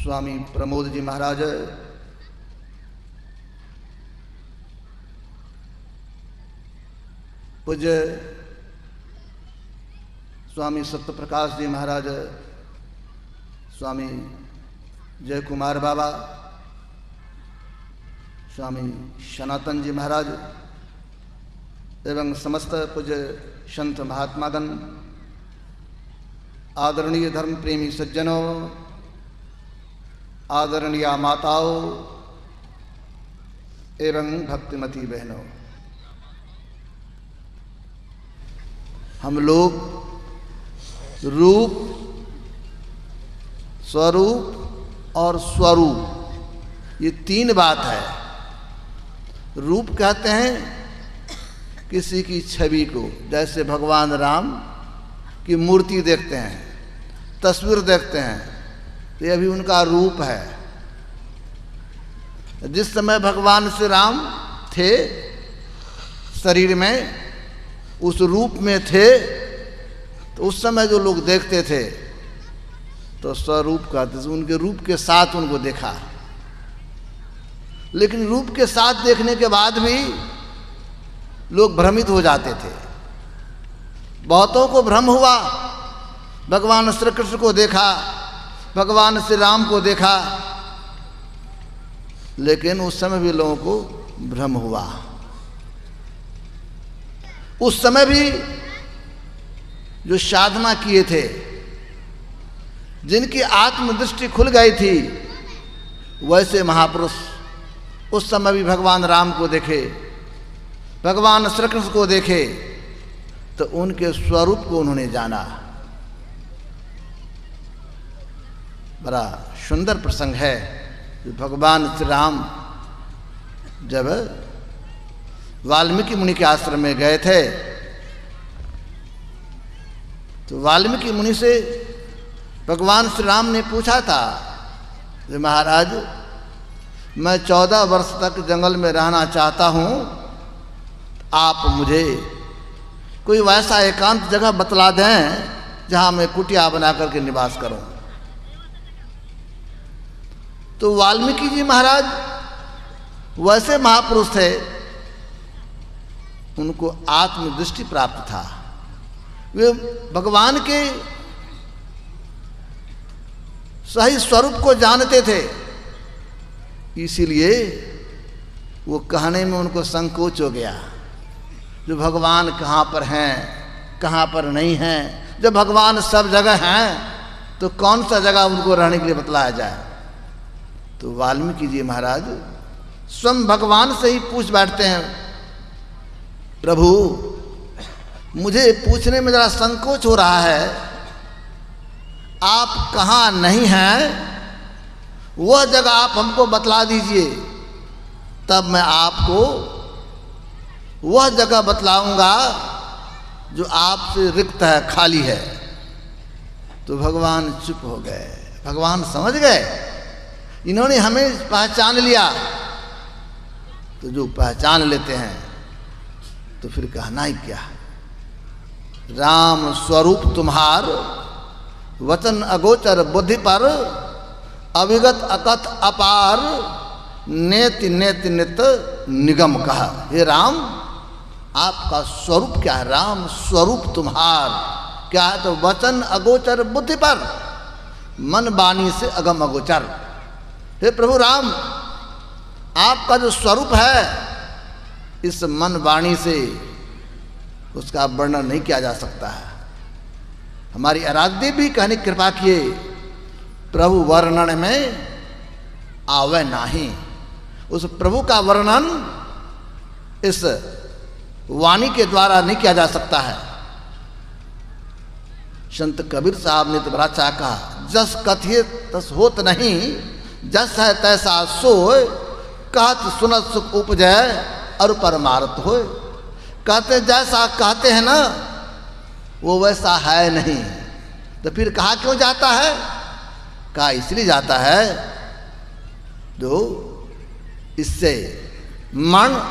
स्वामी प्रमोद जी महाराज, पूज्य स्वामी सत्यप्रकाश जी महाराज, स्वामी जय कुमार बाबा, स्वामी सनातन जी महाराज एवं समस्त पूज्य संत महात्मागण, आदरणीय धर्म प्रेमी सज्जनों, आदरणीय माताओं एवं भक्तिमती बहनों, हम लोग रूप, स्वरूप और स्वरूप, ये तीन बात है। रूप कहते हैं किसी की छवि को, जैसे भगवान राम की मूर्ति देखते हैं, तस्वीर देखते हैं, तो ये भी उनका रूप है। जिस समय भगवान श्री राम थे शरीर में, उस रूप में थे, तो उस समय जो लोग देखते थे तो स्वरूप कहते थे, उनके रूप के साथ उनको देखा। लेकिन रूप के साथ देखने के बाद भी लोग भ्रमित हो जाते थे। बहुतों को भ्रम हुआ, भगवान श्री कृष्ण को देखा, भगवान श्री राम को देखा, लेकिन उस समय भी लोगों को भ्रम हुआ। उस समय भी जो साधना किए थे, जिनकी आत्मदृष्टि खुल गई थी, वैसे महापुरुष उस समय भी भगवान राम को देखे, भगवान श्री कृष्ण को देखे, तो उनके स्वरूप को उन्होंने जाना। बड़ा सुंदर प्रसंग है। भगवान श्री राम जब वाल्मीकि मुनि के आश्रम में गए थे, तो वाल्मीकि मुनि से भगवान श्री राम ने पूछा था कि महाराज, मैं 14 वर्ष तक जंगल में रहना चाहता हूँ, आप मुझे कोई वैसा एकांत जगह बतला दें जहाँ मैं कुटिया बना करके निवास करूँ। तो वाल्मीकि जी महाराज वैसे महापुरुष थे, उनको आत्मदृष्टि प्राप्त था। वे भगवान के सही स्वरूप को जानते थे, इसीलिए वो कहने में उनको संकोच हो गया, जो भगवान कहाँ पर हैं, कहाँ पर नहीं हैं। जब भगवान सब जगह हैं तो कौन सा जगह उनको रहने के लिए बतलाया जाए। तो वाल्मीकि जी महाराज स्वयं भगवान से ही पूछ बैठते हैं, प्रभु मुझे पूछने में जरा संकोच हो रहा है, आप कहाँ नहीं हैं, वह जगह आप हमको बतला दीजिए, तब मैं आपको वह जगह बतलाऊंगा जो आपसे रिक्त है, खाली है। तो भगवान चुप हो गए। भगवान समझ गए इन्होंने हमें पहचान लिया। तो जो पहचान लेते हैं तो फिर कहना ही क्या। राम स्वरूप तुम्हार, वचन अगोचर बुद्धि पर, अविगत अकथ अपार, नेति नेति नित निगम कहा। हे राम, आपका स्वरूप क्या है? राम स्वरूप तुम्हार क्या है? तो वचन अगोचर बुद्धि पर, मन वाणी से अगम अगोचर। हे प्रभु राम, आपका जो स्वरूप है, इस मन वाणी से उसका वर्णन नहीं किया जा सकता है। हमारी आराध्य भी कहने की कृपा किए, प्रभु वर्णन में आवे नाही। उस प्रभु का वर्णन इस वाणी के द्वारा नहीं किया जा सकता है। संत कबीर साहब ने तो बड़ा अच्छा कहा, जस कथिए तस होत नहीं, जस है तैसा सोय, कहत सुनत सुख उपजय और परमार्थ होय। कहते जैसा कहते हैं ना, वो वैसा है नहीं। तो फिर कहा क्यों जाता है? कहा इसलिए जाता है जो इससे मन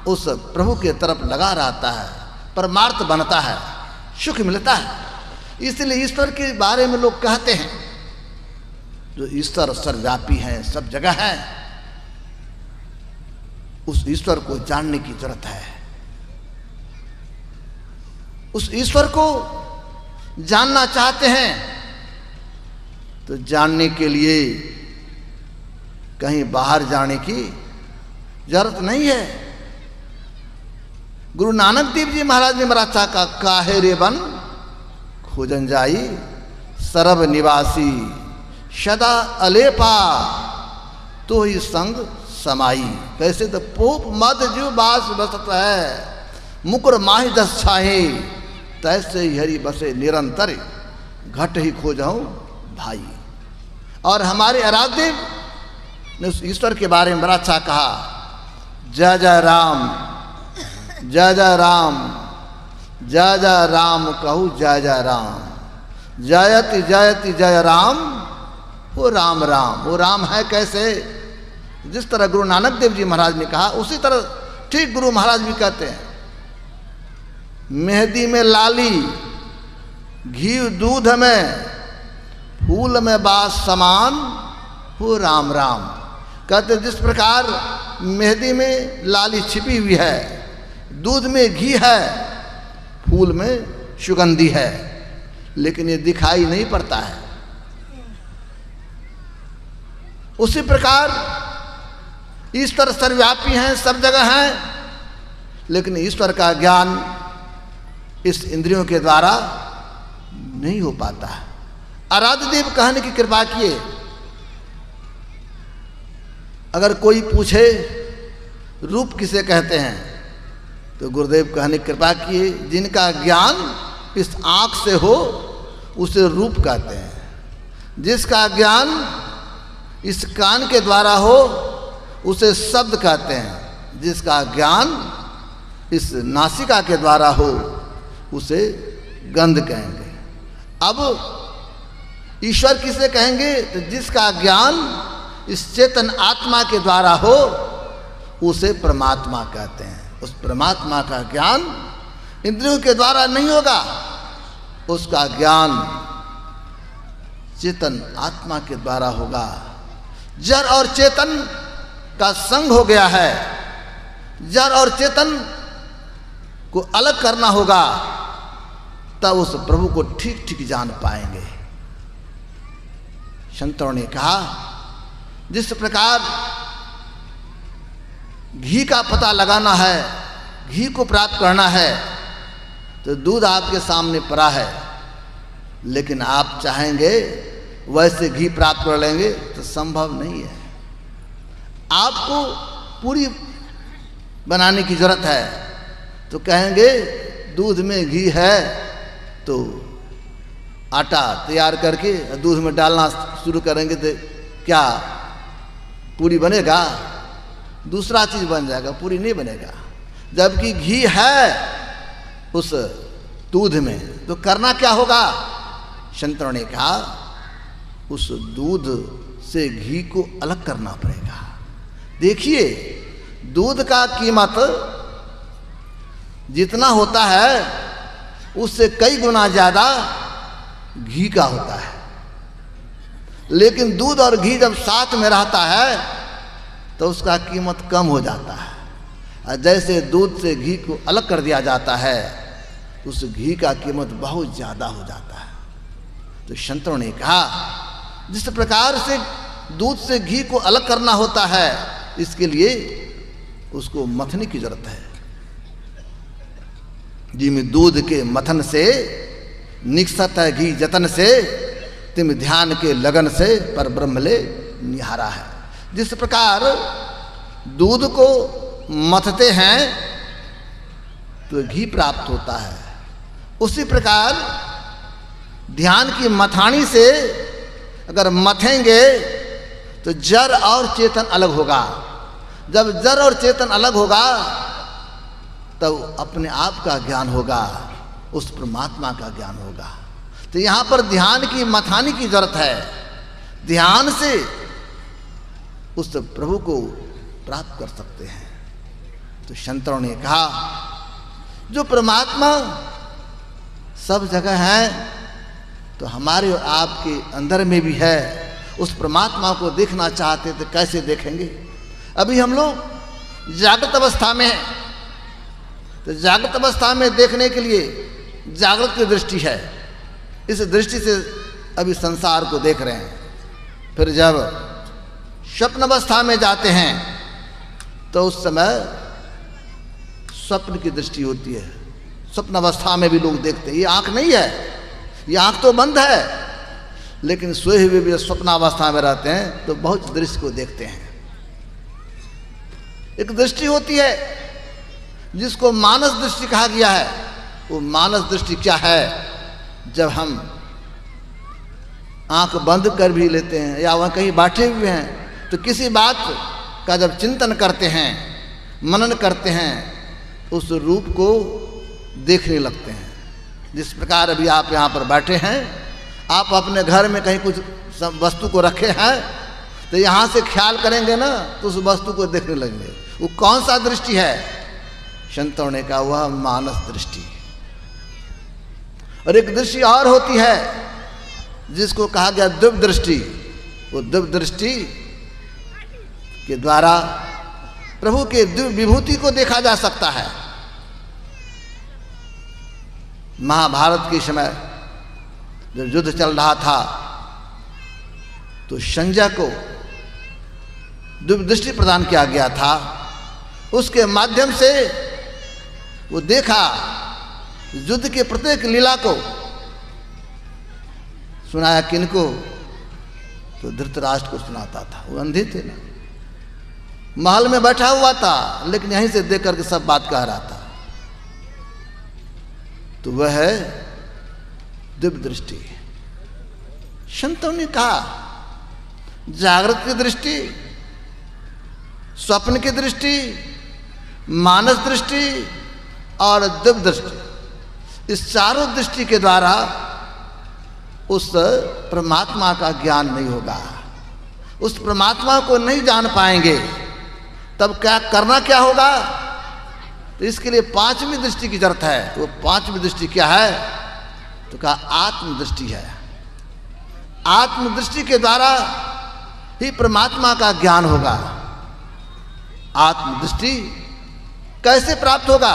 उस प्रभु के तरफ लगा रहता है, परमार्थ बनता है, सुख मिलता है। इसलिए ईश्वर के बारे में लोग कहते हैं जो ईश्वर सर्वव्यापी हैं, सब जगह हैं, उस ईश्वर को जानने की जरूरत है। उस ईश्वर को जानना चाहते हैं तो जानने के लिए कहीं बाहर जाने की जरूरत नहीं है। गुरु नानक देव जी महाराज ने मराठा का काहे रे बन खोजन जाई सरब निवासी सदा अलेपा तो ही संग समाई। कैसे तो पोप मद जीव बास बसत है मुकुर माही दस छाहे तैसे ही हरि बसे निरंतर घट ही खोजाऊं भाई। और हमारे आराध्य ने उस ईश्वर के बारे में बड़ा अच्छा कहा, जय जय राम जय जय राम जय जय राम कहूँ जय जय राम जयति जयति जय राम। वो राम राम, वो राम है कैसे? जिस तरह गुरु नानक देव जी महाराज ने कहा उसी तरह ठीक गुरु महाराज भी कहते हैं, मेहंदी में लाली घी दूध में फूल में बास समान हो राम राम। कहते जिस प्रकार मेहंदी में लाली छिपी हुई है, दूध में घी है, फूल में सुगंधी है, लेकिन ये दिखाई नहीं पड़ता है। उसी प्रकार ईश्वर सर्वव्यापी हैं, सब जगह हैं, लेकिन ईश्वर का ज्ञान इस इंद्रियों के द्वारा नहीं हो पाता है। आराध्य देव कहने की कृपा किए, अगर कोई पूछे रूप किसे कहते हैं तो गुरुदेव कहने की कृपा किए, जिनका ज्ञान इस आँख से हो उसे रूप कहते हैं, जिसका ज्ञान इस कान के द्वारा हो उसे शब्द कहते हैं, जिसका ज्ञान इस नासिका के द्वारा हो उसे गंध कहेंगे। अब ईश्वर किसे कहेंगे तो जिसका ज्ञान इस चेतन आत्मा के द्वारा हो उसे परमात्मा कहते हैं। उस परमात्मा का ज्ञान इंद्रियों के द्वारा नहीं होगा, उसका ज्ञान चेतन आत्मा के द्वारा होगा। जड़ और चेतन का संग हो गया है, जड़ और चेतन को अलग करना होगा, तब उस प्रभु को ठीक ठीक जान पाएंगे। संतों ने कहा जिस प्रकार घी का पता लगाना है, घी को प्राप्त करना है, तो दूध आपके सामने पड़ा है, लेकिन आप चाहेंगे वैसे घी प्राप्त कर लेंगे तो संभव नहीं है। आपको पूरी बनाने की जरूरत है, तो कहेंगे दूध में घी है तो आटा तैयार करके दूध में डालना शुरू करेंगे तो क्या पूरी बनेगा? दूसरा चीज बन जाएगा, पूरी नहीं बनेगा। जबकि घी है उस दूध में, तो करना क्या होगा? संतों ने कहा उस दूध से घी को अलग करना पड़ेगा। देखिए दूध का कीमत जितना होता है उससे कई गुना ज्यादा घी का होता है, लेकिन दूध और घी जब साथ में रहता है तो उसका कीमत कम हो जाता है। और जैसे दूध से घी को अलग कर दिया जाता है उस घी का कीमत बहुत ज़्यादा हो जाता है। तो संतों ने कहा जिस प्रकार से दूध से घी को अलग करना होता है, इसके लिए उसको मथने की जरूरत है। जिम दूध के मथन से निकसत है घी जतन से, तिम ध्यान के लगन से पर ब्रह्म ले निहारा है। जिस प्रकार दूध को मथते हैं तो घी प्राप्त होता है, उसी प्रकार ध्यान की मथानी से अगर मथेंगे तो जड़ और चेतन अलग होगा। जब जड़ और चेतन अलग होगा तब अपने आप का ज्ञान होगा, उस परमात्मा का ज्ञान होगा। तो यहाँ पर ध्यान की मथानी की जरूरत है, ध्यान से उस प्रभु को प्राप्त कर सकते हैं। तो संतों ने कहा जो परमात्मा सब जगह है तो हमारे और आपके अंदर में भी है, उस परमात्मा को देखना चाहते तो कैसे देखेंगे? अभी हम लोग जागृत अवस्था में हैं, तो जागृत अवस्था में देखने के लिए जागृत की दृष्टि है, इस दृष्टि से अभी संसार को देख रहे हैं। फिर जब स्वप्न अवस्था में जाते हैं तो उस समय स्वप्न की दृष्टि होती है। स्वप्न अवस्था में भी लोग देखते हैं, ये आंख नहीं है, ये आंख तो बंद है, लेकिन सोए हुए भी स्वप्न अवस्था में रहते हैं तो बहुत दृश्य को देखते हैं। एक दृष्टि होती है जिसको मानस दृष्टि कहा गया है। वो मानस दृष्टि क्या है? जब हम आंख बंद कर भी लेते हैं या वहाँ कहीं बैठे हुए हैं तो किसी बात का जब चिंतन करते हैं, मनन करते हैं, उस रूप को देखने लगते हैं। जिस प्रकार अभी आप यहाँ पर बैठे हैं, आप अपने घर में कहीं कुछ वस्तु को रखे हैं तो यहाँ से ख्याल करेंगे ना तो उस वस्तु को देखने लगेंगे। वो कौन सा दृष्टि है? संतों ने कहा वह मानस दृष्टि। और एक दृष्टि और होती है जिसको कहा गया दिव्य दृष्टि। वो दिव्य दृष्टि के द्वारा प्रभु के दिव्य विभूति को देखा जा सकता है। महाभारत के समय जब युद्ध चल रहा था तो संजय को दिव्य दृष्टि प्रदान किया गया था। उसके माध्यम से वो देखा, युद्ध के प्रत्येक लीला को सुनाया। किनको? तो धृतराष्ट्र को सुनाता था। वो अंधे थे ना, महल में बैठा हुआ था लेकिन यहीं से देख करके सब बात कह रहा था। तो वह है दिव्य दृष्टि। संतों ने कहा जागृत की दृष्टि, स्वप्न की दृष्टि, मानस दृष्टि और दिव्य दृष्टि, इस चारों दृष्टि के द्वारा उस परमात्मा का ज्ञान नहीं होगा। उस परमात्मा को नहीं जान पाएंगे। तब क्या करना क्या होगा? तो इसके लिए पांचवी दृष्टि की जरूरत है। वो पांचवी दृष्टि क्या है? तो कहा आत्मदृष्टि है। आत्मदृष्टि के द्वारा ही परमात्मा का ज्ञान होगा। आत्मदृष्टि कैसे प्राप्त होगा?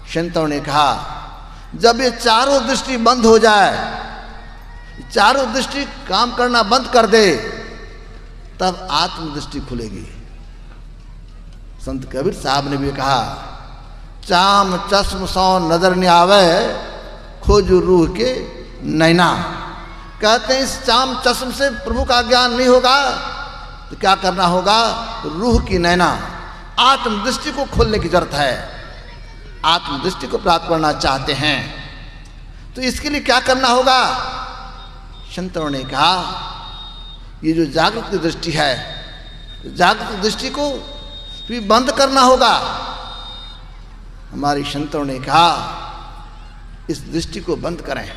संतों ने कहा जब ये चारों दृष्टि बंद हो जाए, चारों दृष्टि काम करना बंद कर दे, तब आत्मदृष्टि खुलेगी। संत कबीर साहब ने भी कहा चाम चश्म सौ नजर न आवे, खोज रूह के नैना। कहते हैं इस चाम चश्म से प्रभु का ज्ञान नहीं होगा तो क्या करना होगा? रूह की नैना, आत्मदृष्टि को खोलने की जरूरत है। आत्मदृष्टि को प्राप्त करना चाहते हैं तो इसके लिए क्या करना होगा? संतों ने कहा ये जो जागृत की दृष्टि है, जागृत दृष्टि को भी बंद करना होगा। हमारे संतों ने कहा इस दृष्टि को बंद करें।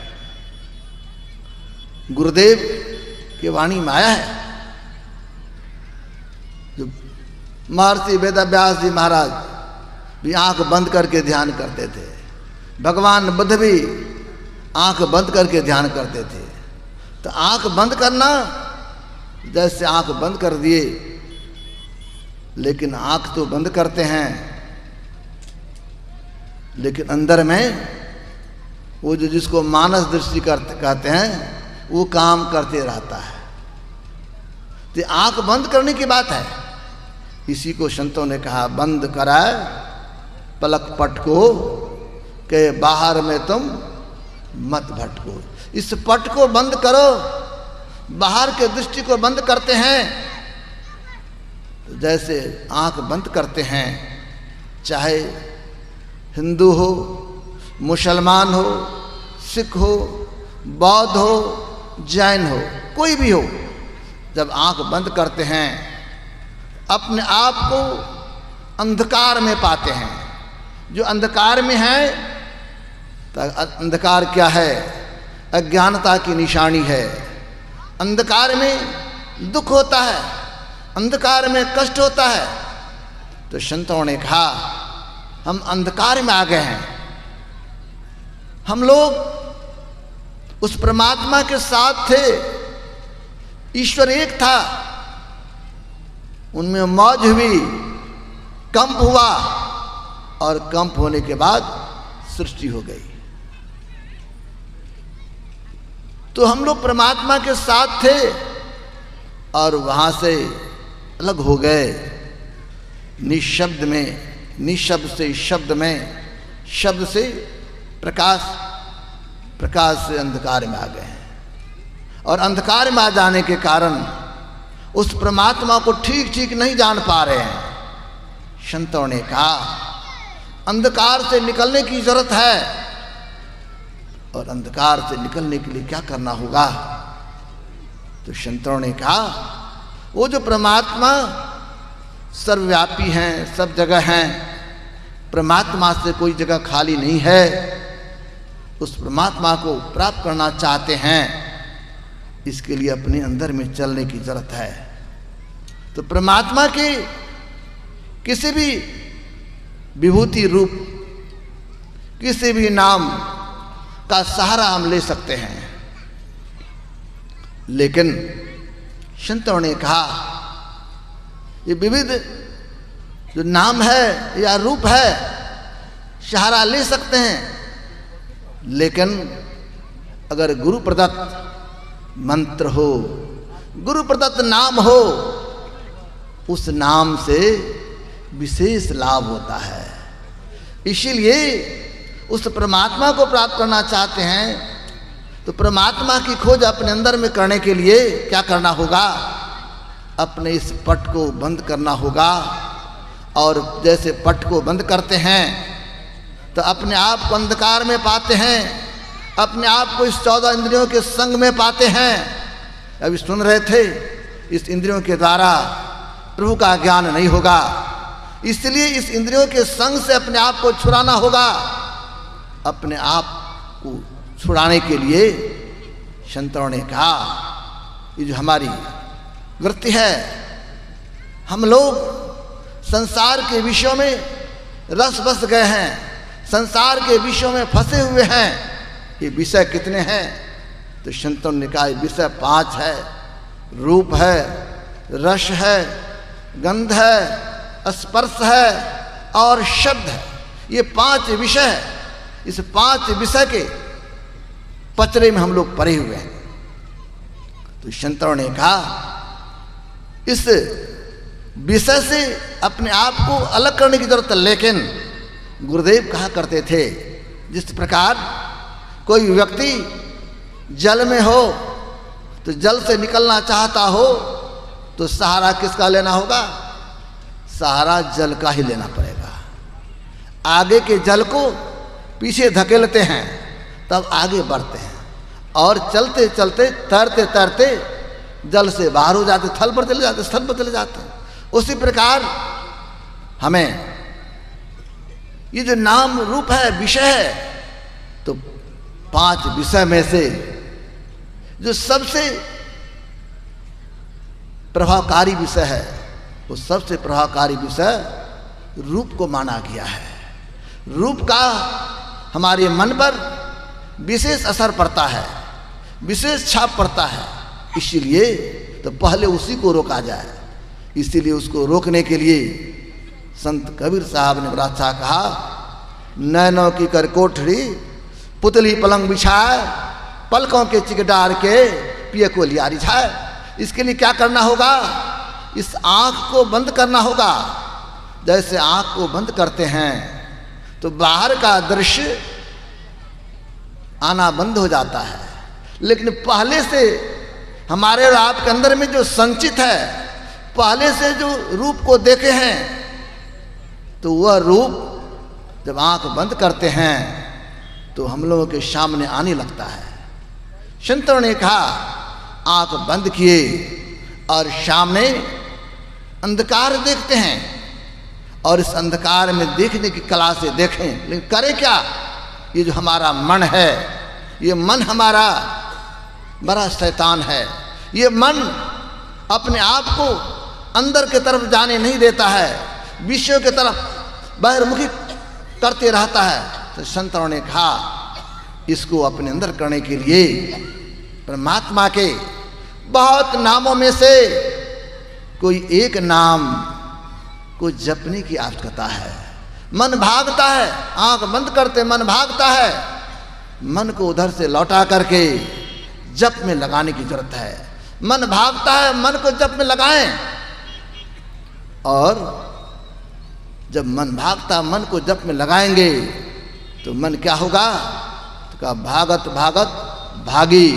गुरुदेव की वाणी में आया है, जो महर्षि वेदव्यास जी महाराज भी आंख बंद करके ध्यान करते थे। भगवान बुद्ध भी आंख बंद करके ध्यान करते थे। तो आंख बंद करना, जैसे आंख बंद कर दिए, लेकिन आंख तो बंद करते हैं लेकिन अंदर में वो जो जिसको मानस दृष्टि कहते हैं वो काम करते रहता है। तो आंख बंद करने की बात है। इसी को संतों ने कहा बंद कराए पलक पट को के बाहर में तुम मत भटको। इस पट को बंद करो। बाहर के दृष्टि को बंद करते हैं तो जैसे आंख बंद करते हैं, चाहे हिंदू हो, मुसलमान हो, सिख हो, बौद्ध हो, जैन हो, कोई भी हो, जब आंख बंद करते हैं अपने आप को अंधकार में पाते हैं। जो अंधकार में है, तो अंधकार क्या है? अज्ञानता की निशानी है। अंधकार में दुख होता है, अंधकार में कष्ट होता है। तो संतों ने कहा हम अंधकार में आ गए हैं। हम लोग उस परमात्मा के साथ थे, ईश्वर एक था, उनमें मौज हुई, कंप हुआ और कंप होने के बाद सृष्टि हो गई। तो हम लोग परमात्मा के साथ थे और वहां से अलग हो गए, निशब्द में, निशब्द से शब्द में, शब्द से प्रकाश, प्रकाश से अंधकार में आ गए हैं। और अंधकार में आ जाने के कारण उस परमात्मा को ठीक ठीक नहीं जान पा रहे हैं। संतों ने कहा अंधकार से निकलने की जरूरत है, और अंधकार से निकलने के लिए क्या करना होगा? तो संतों ने कहा वो जो परमात्मा सर्वव्यापी हैं, सब जगह हैं, परमात्मा से कोई जगह खाली नहीं है, उस परमात्मा को प्राप्त करना चाहते हैं, इसके लिए अपने अंदर में चलने की जरूरत है। तो परमात्मा के किसी भी विभूति रूप, किसी भी नाम का सहारा हम ले सकते हैं, लेकिन संतों ने कहा ये विविध जो नाम है या रूप है सहारा ले सकते हैं, लेकिन अगर गुरु प्रदत्त मंत्र हो, गुरु प्रदत्त नाम हो, उस नाम से विशेष लाभ होता है। इसीलिए उस परमात्मा को प्राप्त करना चाहते हैं तो परमात्मा की खोज अपने अंदर में करने के लिए क्या करना होगा? अपने इस पट को बंद करना होगा। और जैसे पट को बंद करते हैं तो अपने आप को अंधकार में पाते हैं, अपने आप को इस 14 इंद्रियों के संग में पाते हैं। अभी सुन रहे थे, इस इंद्रियों के द्वारा प्रभु का ज्ञान नहीं होगा, इसलिए इस इंद्रियों के संग से अपने आप को छुड़ाना होगा। अपने आप को छुड़ाने के लिए संतों ने कहा ये जो हमारी वृत्ति है, हम लोग संसार के विषयों में रस बस गए हैं, संसार के विषयों में फंसे हुए हैं। ये विषय कितने हैं? तो संतों ने कहा विषय 5 है, रूप है, रस है, गंध है, स्पर्श है और शब्द है। ये 5 विषय है। इस 5 विषय के पचड़े में हम लोग पड़े हुए हैं। तो संतों ने कहा इस विषय से अपने आप को अलग करने की जरूरत है। लेकिन गुरुदेव कहा करते थे जिस प्रकार कोई व्यक्ति जल में हो तो जल से निकलना चाहता हो तो सहारा किसका लेना होगा? सहारा जल का ही लेना पड़ेगा। आगे के जल को पीछे धकेलते हैं तब आगे बढ़ते हैं, और चलते चलते तैरते तैरते जल से बाहर हो जाते, थल पर चले जाते, स्थल पर चले जाते हैं। उसी प्रकार हमें ये जो नाम रूप है, विषय है, तो 5 विषय में से जो सबसे प्रभावकारी विषय है, वो सबसे प्रभावकारी विषय रूप को माना गया है। रूप का हमारे मन पर विशेष असर पड़ता है, विशेष छाप पड़ता है। इसीलिए तो पहले उसी को रोका जाए। इसीलिए उसको रोकने के लिए संत कबीर साहब ने बड़ा अच्छा कहा, नैनों की कर कोठरी पुतली पलंग बिछाए, पलकों के चिक डार के पिए को लिया रिझाए। इसके लिए क्या करना होगा? इस आँख को बंद करना होगा। जैसे आँख को बंद करते हैं तो बाहर का दृश्य आना बंद हो जाता है, लेकिन पहले से हमारे और आपके अंदर में जो संचित है, पहले से जो रूप को देखे हैं, तो वह रूप जब आंख बंद करते हैं तो हम लोगों के सामने आने लगता है। संतों ने कहा आंख बंद किए और सामने अंधकार देखते हैं, और इस अंधकार में देखने की कला से देखें, लेकिन करें क्या? ये जो हमारा मन है, ये मन हमारा बड़ा शैतान है। ये मन अपने आप को अंदर के तरफ जाने नहीं देता है, विषयों के तरफ बहिर्मुखी करते रहता है। तो संतों ने कहा इसको अपने अंदर करने के लिए परमात्मा के बहुत नामों में से कोई एक नाम को जपने की आवश्यकता है। मन भागता है, आंख बंद करते मन भागता है, मन को उधर से लौटा करके जप में लगाने की जरूरत है। मन भागता है, मन को जप में लगाएं। और जब मन भागता, मन को जप में लगाएंगे तो मन क्या होगा? तो कहा भागत भागत भागी,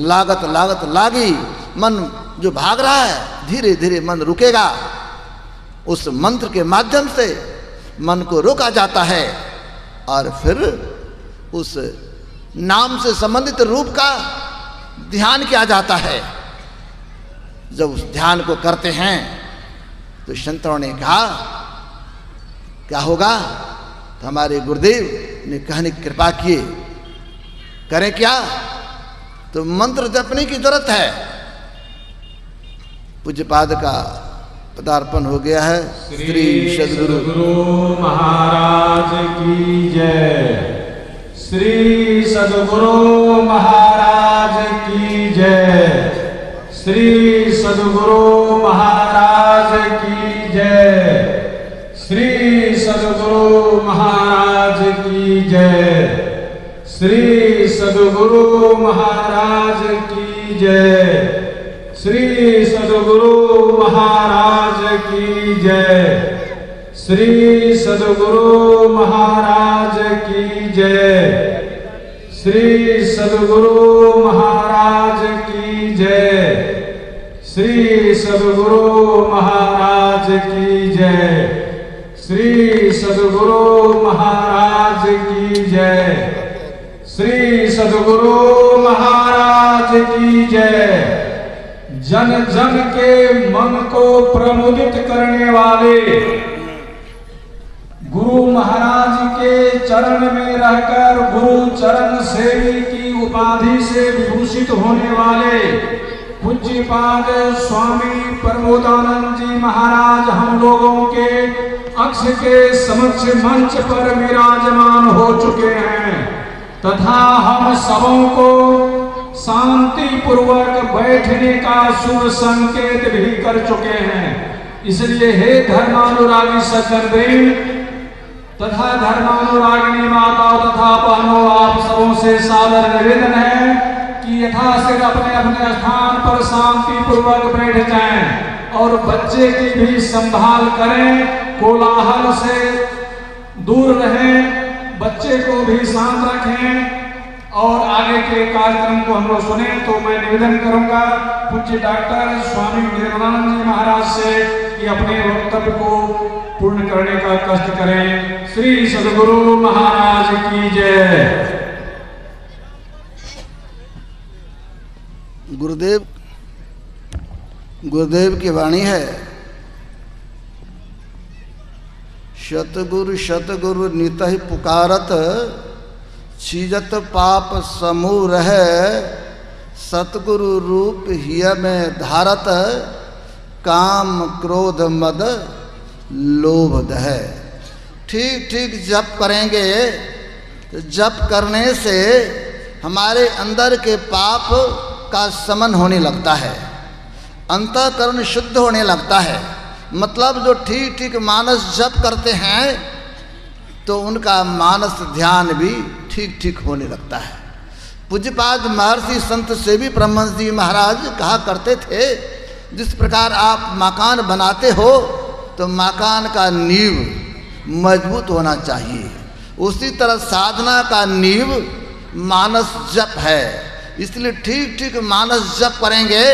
लागत लागत लागी। मन जो भाग रहा है धीरे धीरे मन रुकेगा। उस मंत्र के माध्यम से मन को रोका जाता है और फिर उस नाम से संबंधित रूप का ध्यान किया जाता है। जब उस ध्यान को करते हैं तो संतों ने कहा क्या होगा? तो हमारे गुरुदेव ने कहने की कृपा किए, करें क्या? तो मंत्र जपने की जरूरत है। पूज्यपाद का पदार्पण हो गया है। श्री सद्गुरु महाराज की जय। श्री सद्गुरु महाराज की जय। श्री सद्गुरु महाराज की जय। श्री सद्गुरु महाराज की जय। श्री सद्गुरु महाराज की जय। श्री सद्गुरु महाराज की जय। श्री सद्गुरु महाराज की जय। श्री सद्गुरु महाराज की जय। श्री सद्गुरु महाराज की जय। श्री सद्गुरु महाराज की जय। श्री सद्गुरु महाराज की जय। जन जन के मन को प्रमुदित करने वाले गुरु महाराज के चरण में रहकर गुरु चरण सेवी की उपाधि से विभूषित होने वाले पूज्यपाद स्वामी प्रमोदानंद जी महाराज हम लोगों के अक्ष के समक्ष मंच पर विराजमान हो चुके हैं तथा हम सबों को शांति पूर्वक बैठने का शुभ संकेत भी कर चुके हैं। इसलिए हे धर्मानुरागी सज्जनवृंद तथा धर्मानुरागिनी माताओं तथा बहनों, आप सबों से सादर निवेदन है कि यथाशीघ्र अपने अपने स्थान पर शांति पूर्वक बैठ जाएं और बच्चे की भी संभाल करें, कोलाहल से दूर रहें, बच्चे को भी शांत रखें और आगे के कार्यक्रम को हम लोग सुने। तो मैं निवेदन करूंगा पूज्य डॉक्टर स्वामी निर्मलानंद जी महाराज से कि अपने वक्तव्य को पूर्ण करने का कष्ट करें। श्री सद्गुरु महाराज की जय। गुरुदेव की वाणी है, शतगुरु शतगुरु नितहि पुकारत, छीजत पाप समूह रहे, सतगुरु रूप हिय में धारत, काम क्रोध मद लोभ दह। ठीक ठीक जप करेंगे तो जप करने से हमारे अंदर के पाप का शमन होने लगता है, अंतःकरण शुद्ध होने लगता है। मतलब जो ठीक ठीक मानस जप करते हैं तो उनका मानस ध्यान भी ठीक ठीक होने लगता है। पूज्यपाद महर्षि संत सेवी ब्रह्मंश जी महाराज कहा करते थे, जिस प्रकार आप मकान बनाते हो तो मकान का नींव मजबूत होना चाहिए, उसी तरह साधना का नींव मानस जप है। इसलिए ठीक ठीक मानस जप करेंगे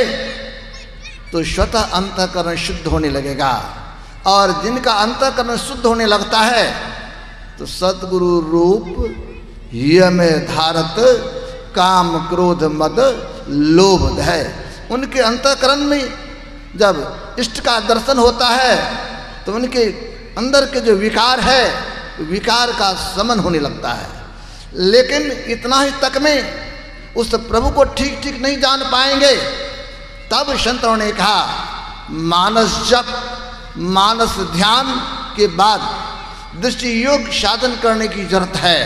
तो स्वतः अंतःकरण शुद्ध होने लगेगा, और जिनका अंतःकरण शुद्ध होने लगता है तो सतगुरु रूप हिय में धारत, काम क्रोध मद लोभ है। उनके अंतःकरण में जब इष्ट का दर्शन होता है तो उनके अंदर के जो विकार है, विकार का शमन होने लगता है। लेकिन इतना ही तक में उस प्रभु को ठीक ठीक नहीं जान पाएंगे। तब संतों ने कहा मानस जप, मानस ध्यान के बाद दृष्टि योग साधन करने की जरूरत है।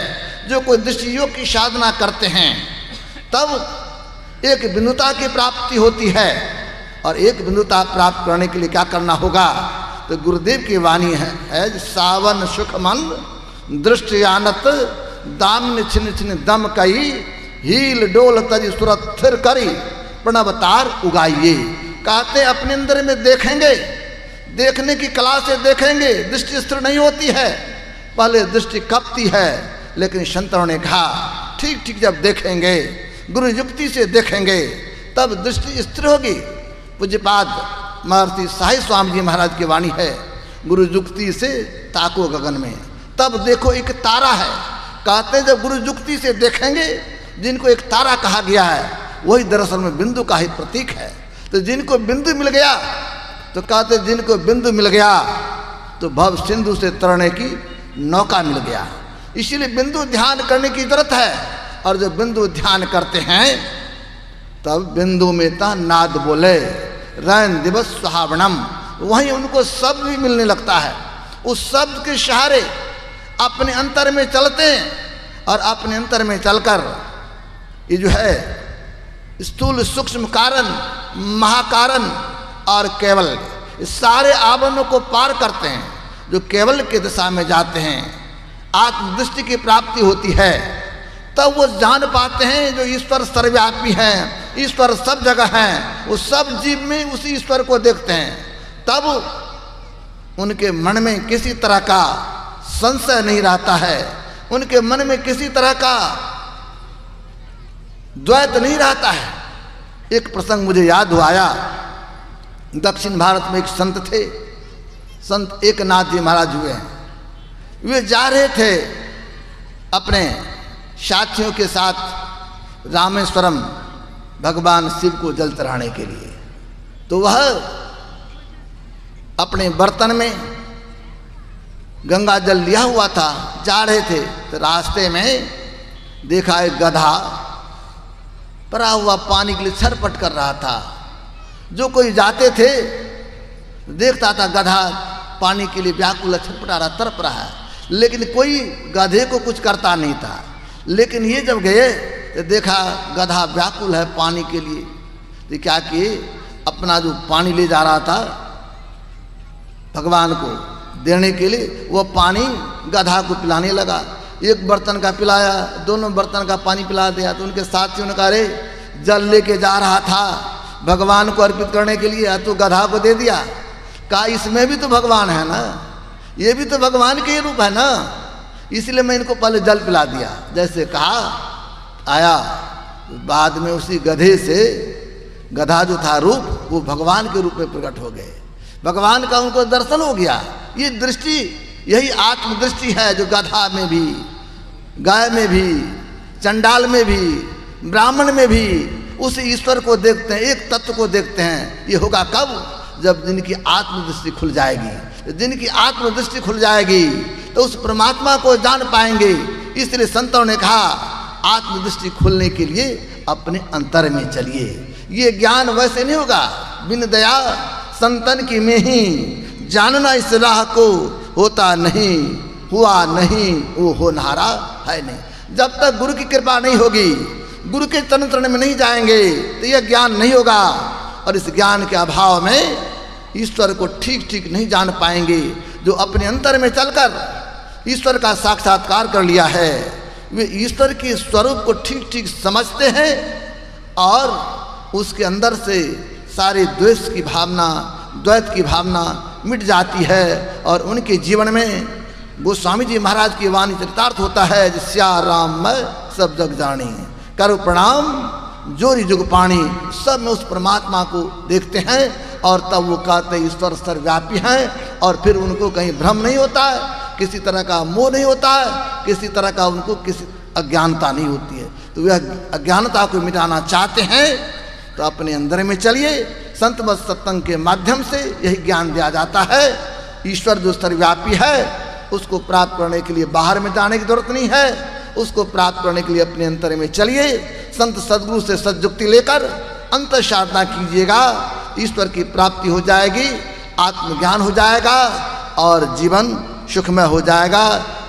जो कोई दृष्टि योग की साधना करते हैं तब एक बिंदुता की प्राप्ति होती है। और एक बिंदुता प्राप्त करने के लिए क्या करना होगा? तो गुरुदेव की वाणी है सावन सुख मन दृष्टि आनत दाम छिन छिन दम कई हील डोल तज सुरत थिर करी प्रणवतार उगाइए। कहते अपने अंदर में देखेंगे, देखने की कला से देखेंगे। दृष्टि स्थिर नहीं होती है, पहले दृष्टि कपती है, लेकिन संतों ने कहा ठीक ठीक जब देखेंगे, गुरु युक्ति से देखेंगे, तब दृष्टि स्थिर होगी। पूज्यपाद महर्षि साई स्वामी जी महाराज की वाणी है, गुरु युक्ति से ताको गगन में, तब देखो एक तारा है। कहते हैं जब गुरु युक्ति से देखेंगे, जिनको एक तारा कहा गया है वही दरअसल में बिंदु का ही प्रतीक है। तो जिनको बिंदु मिल गया, तो कहते जिनको बिंदु मिल गया तो भव सिंधु से तरने की नौका मिल गया। इसीलिए बिंदु ध्यान करने की जरूरत है। और जब बिंदु ध्यान करते हैं तब बिंदु में ता नाद बोले रैन दिवस सुहावनम, वहीं उनको शब्द भी मिलने लगता है। उस शब्द के सहारे अपने अंतर में चलते हैं और अपने अंतर में चलकर ये जो है स्थूल सूक्ष्म कारण, महाकारण और केवल, इस सारे आवरणों को पार करते हैं। जो केवल की दिशा में जाते हैं, आत्मदृष्टि की प्राप्ति होती है, तब वो जान पाते हैं जो ईश्वर सर्वव्यापी हैं, ईश्वर सब जगह हैं। वो सब जीव में उसी ईश्वर को देखते हैं। तब उनके मन में किसी तरह का संशय नहीं रहता है, उनके मन में किसी तरह का द्वैत नहीं रहता है। एक प्रसंग मुझे याद आया। दक्षिण भारत में एक संत थे, संत एकनाथ जी महाराज हुए हैं। वे जा रहे थे अपने साथियों के साथ रामेश्वरम भगवान शिव को जल चढ़ाने के लिए। तो वह अपने बर्तन में गंगा जल लिया हुआ था, जा रहे थे। तो रास्ते में देखा एक गधा भरा हुआ पानी के लिए छरपट कर रहा था। जो कोई जाते थे देखता था गधा पानी के लिए व्याकुल छटपटा रहा, तड़प रहा है, लेकिन कोई गधे को कुछ करता नहीं था। लेकिन ये जब गए तो देखा गधा व्याकुल है पानी के लिए। तो क्या किए, अपना जो पानी ले जा रहा था भगवान को देने के लिए, वो पानी गधा को पिलाने लगा। एक बर्तन का पिलाया, दोनों बर्तन का पानी पिला दिया। तो उनके साथियों ने कहा अरे जल लेके जा रहा था भगवान को अर्पित करने के लिए, तो गधा को दे दिया। कहा इसमें भी तो भगवान है ना, ये भी तो भगवान के रूप है ना, इसलिए मैं इनको पहले जल पिला दिया। जैसे कहा आया, बाद में उसी गधे से गधा जो था रूप, वो भगवान के रूप में प्रकट हो गए। भगवान का उनको दर्शन हो गया। ये दृष्टि, यही आत्मदृष्टि है जो गधा में भी, गाय में भी, चंडाल में भी, ब्राह्मण में भी उस ईश्वर को देखते हैं, एक तत्व को देखते हैं। ये होगा कब? जब जिनकी आत्मदृष्टि खुल जाएगी। जिनकी आत्मदृष्टि खुल जाएगी तो उस परमात्मा को जान पाएंगे। इसलिए संतों ने कहा आत्मदृष्टि खुलने के लिए अपने अंतर में चलिए। ये ज्ञान वैसे नहीं होगा, बिन दया संतन की में ही जानना इस राह को होता नहीं, हुआ नहीं वो होनहारा है नहीं। जब तक गुरु की कृपा नहीं होगी, गुरु के चरण में नहीं जाएंगे तो यह ज्ञान नहीं होगा। और इस ज्ञान के अभाव में ईश्वर को ठीक ठीक नहीं जान पाएंगे। जो अपने अंतर में चलकर ईश्वर का साक्षात्कार कर लिया है, वे ईश्वर के स्वरूप को ठीक ठीक समझते हैं और उसके अंदर से सारे द्वेष की भावना, द्वैत की भावना मिट जाती है। और उनके जीवन में गोस्वामी जी महाराज की वाणी चरितार्थ होता है, जिस्या राम मैं सब जग जानी करो प्रणाम जोरी जुग पानी। सब में उस परमात्मा को देखते हैं और तब वो कहते ईश्वर सर्वव्यापी हैं। और फिर उनको कहीं भ्रम नहीं होता है, किसी तरह का मोह नहीं होता है, किसी तरह का उनको किसी अज्ञानता नहीं होती है। तो वह अज्ञानता को मिटाना चाहते हैं तो अपने अंदर में चलिए। संत बस सत्संग के माध्यम से यही ज्ञान दिया जाता है। ईश्वर जो सर्वव्यापी है उसको प्राप्त करने के लिए बाहर में जाने की जरूरत नहीं है, उसको प्राप्त करने के लिए अपने अंतर में चलिए। संत सदगुरु से सद्युक्ति लेकर अंतर साधना कीजिएगा, ईश्वर की प्राप्ति हो जाएगी, आत्मज्ञान हो जाएगा और जीवन सुखमय हो जाएगा।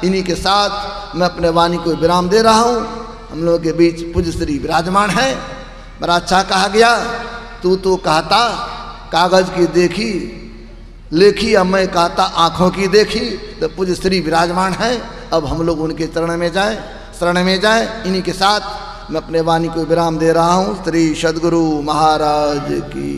इन्हीं के साथ मैं अपने वाणी को विराम दे रहा हूँ। हम लोगों के बीच पूज्य श्री विराजमान हैं, बड़ा अच्छा कहा गया। तू तो कहता कागज की देखी लेखी, अब मैं कहता आँखों की देखी। तो पूज्य श्री विराजमान है, अब हम लोग उनके चरण में जाएं, शरण में जाएं। इन्हीं के साथ मैं अपने वाणी को विराम दे रहा हूँ। श्री सद्गुरु महाराज की।